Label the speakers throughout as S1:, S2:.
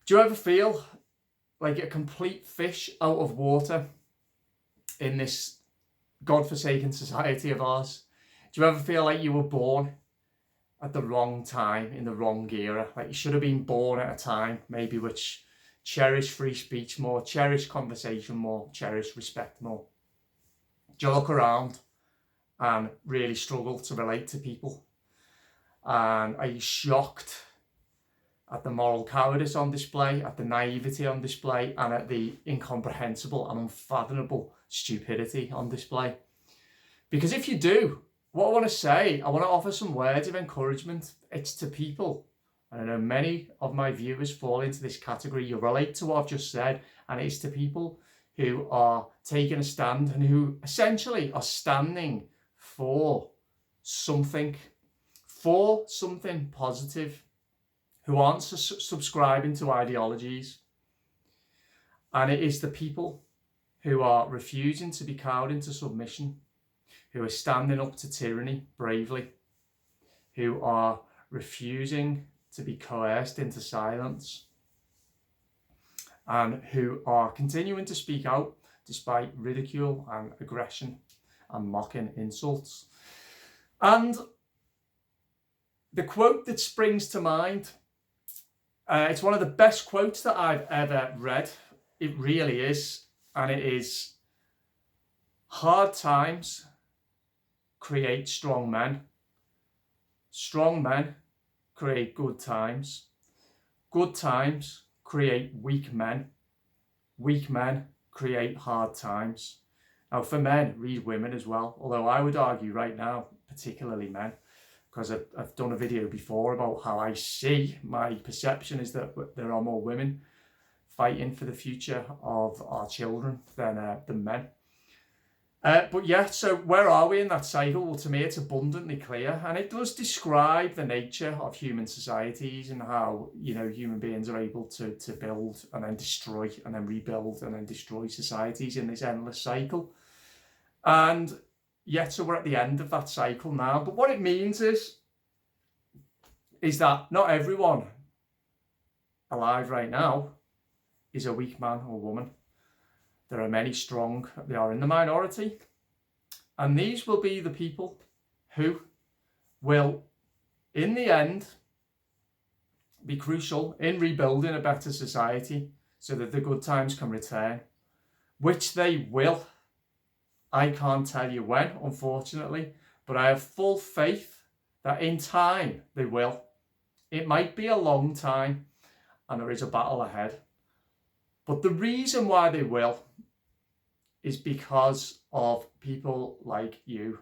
S1: Do you ever feel like a complete fish out of water in this godforsaken society of ours? Do you ever feel like you were born at the wrong time, in the wrong era? Like you should have been born at a time maybe which cherished free speech more, cherished conversation more, cherished respect more? Do you look around and really struggle to relate to people? And are you shocked at the moral cowardice on display, at the naivety on display, and at the incomprehensible and unfathomable stupidity on display? Because if you do, what I want to say, I want to offer some words of encouragement. It's to people, and I know many of my viewers fall into this category. You relate to what I've just said, and it is to people who are taking a stand and who essentially are standing for something positive, who aren't subscribing to ideologies. And it is the people who are refusing to be cowed into submission, who are standing up to tyranny bravely, who are refusing to be coerced into silence, and who are continuing to speak out despite ridicule and aggression and mocking insults. And the quote that springs to mind, it's one of the best quotes that I've ever read. It really is. And it is, hard times create strong men. Strong men create good times. Good times create weak men. Weak men create hard times. Now for men, read women as well. Although I would argue right now, particularly men, because I've done a video before about how I see, my perception is that there are more women fighting for the future of our children than men. But yeah, so where are we in that cycle? Well, to me, it's abundantly clear, and it does describe the nature of human societies and how, you know, human beings are able to build and then destroy and then rebuild and then destroy societies in this endless cycle. And yet, so we're at the end of that cycle now. But what it means is that not everyone alive right now is a weak man or woman. There are many strong, they are in the minority. And these will be the people who will, in the end, be crucial in rebuilding a better society so that the good times can return, which they will. I can't tell you when, unfortunately, but I have full faith that in time they will. It might be a long time and there is a battle ahead. But the reason why they will is because of people like you,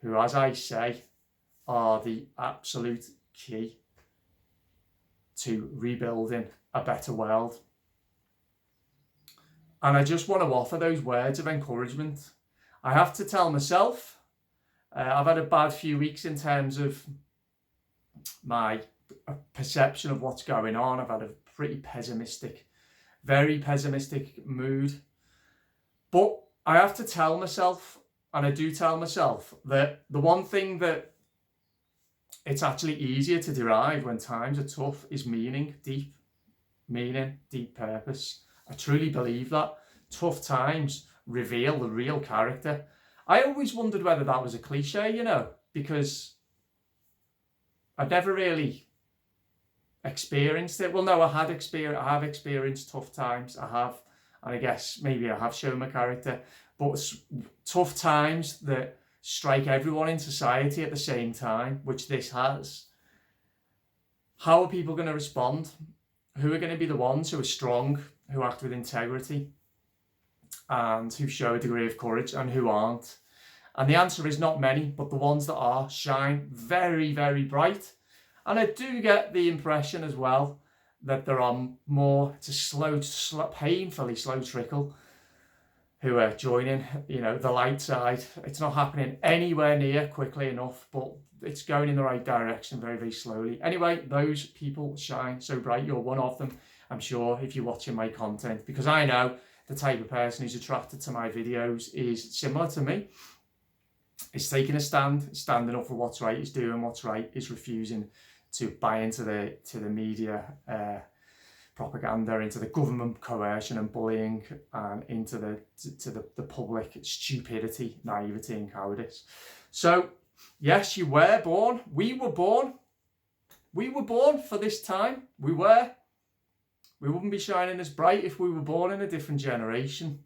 S1: who, as I say, are the absolute key to rebuilding a better world. And I just want to offer those words of encouragement. I have to tell myself, I've had a bad few weeks in terms of my perception of what's going on. I've had a pretty pessimistic, very pessimistic mood. But I have to tell myself, and I do tell myself, that the one thing that it's actually easier to derive when times are tough is meaning, deep purpose. I truly believe that. Tough times reveal the real character. I always wondered whether that was a cliche, you know, because I've never really experienced it. Well, no, I have experienced tough times. I have. And I guess maybe I have shown my character. But tough times that strike everyone in society at the same time, which this has. How are people going to respond? Who are going to be the ones who are strong, who act with integrity, and who show a degree of courage, and who aren't? And the answer is not many, but the ones that are shine very, very bright. And I do get the impression as well that there are more, it's a painfully slow trickle who are joining, you know, the light side. It's not happening anywhere near quickly enough, but it's going in the right direction very, very slowly. Anyway, those people shine so bright. You're one of them, I'm sure, if you're watching my content, because I know the type of person who's attracted to my videos is similar to me. Is taking a stand, standing up for what's right, is doing what's right, is refusing to buy into the media propaganda, into the government coercion and bullying, and into the public stupidity, naivety and cowardice. So yes, you were born. We were born. We were born for this time. We were. We wouldn't be shining as bright if we were born in a different generation.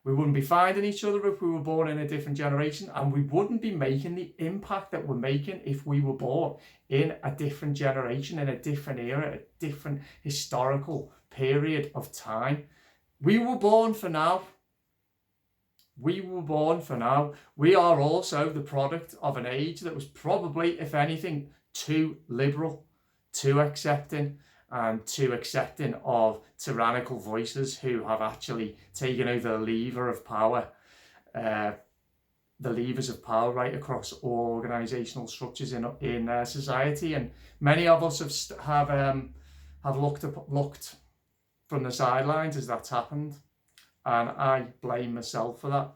S1: We wouldn't be finding each other if we were born in a different generation, and we wouldn't be making the impact that we're making if we were born in a different generation, in a different era, a different historical period of time. We were born for now. We were born for now. We are also the product of an age that was probably, if anything, too liberal, too accepting, and too accepting of tyrannical voices who have actually taken over the lever of power, the levers of power right across all organisational structures in society. And many of us have looked from the sidelines as that's happened, and I blame myself for that,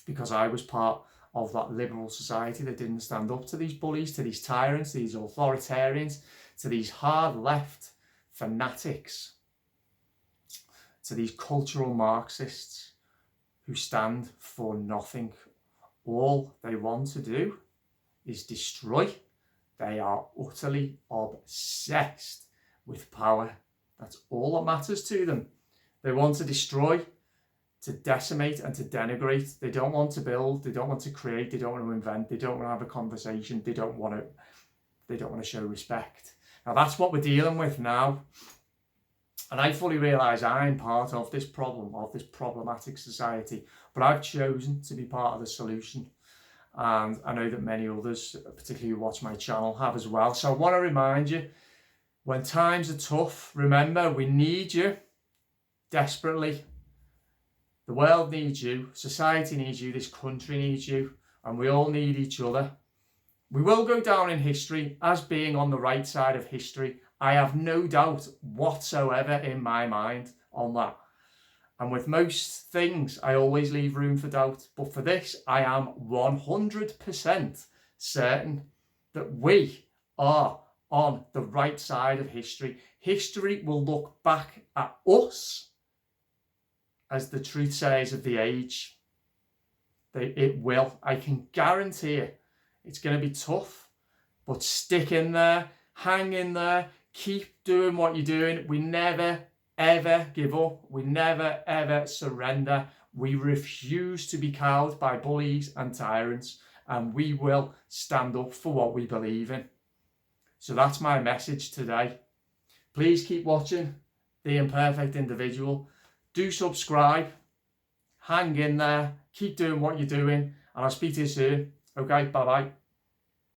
S1: because I was part of that liberal society that didn't stand up to these bullies, to these tyrants, these authoritarians, to these hard left fanatics, to these cultural Marxists who stand for nothing. All they want to do is destroy. They are utterly obsessed with power. That's all that matters to them. They want to destroy, to decimate and to denigrate. They don't want to build, they don't want to create, they don't want to invent, they don't want to have a conversation, they don't want to show respect. Now that's what we're dealing with now. And I fully realise I'm part of this problem, of this problematic society, but I've chosen to be part of the solution. And I know that many others, particularly who watch my channel, have as well. So I want to remind you, when times are tough, remember, we need you desperately. The world needs you, society needs you, this country needs you, and we all need each other. We will go down in history as being on the right side of history. I have no doubt whatsoever in my mind on that. And with most things, I always leave room for doubt. But for this, I am 100% certain that we are on the right side of history. History will look back at us as the truth sayers of the age. It will. I can guarantee it. It's going to be tough, but stick in there, hang in there, keep doing what you're doing. We never, ever give up. We never, ever surrender. We refuse to be cowed by bullies and tyrants, and we will stand up for what we believe in. So that's my message today. Please keep watching The Imperfect Individual. Do subscribe, hang in there, keep doing what you're doing, and I'll speak to you soon. Okay, bye-bye.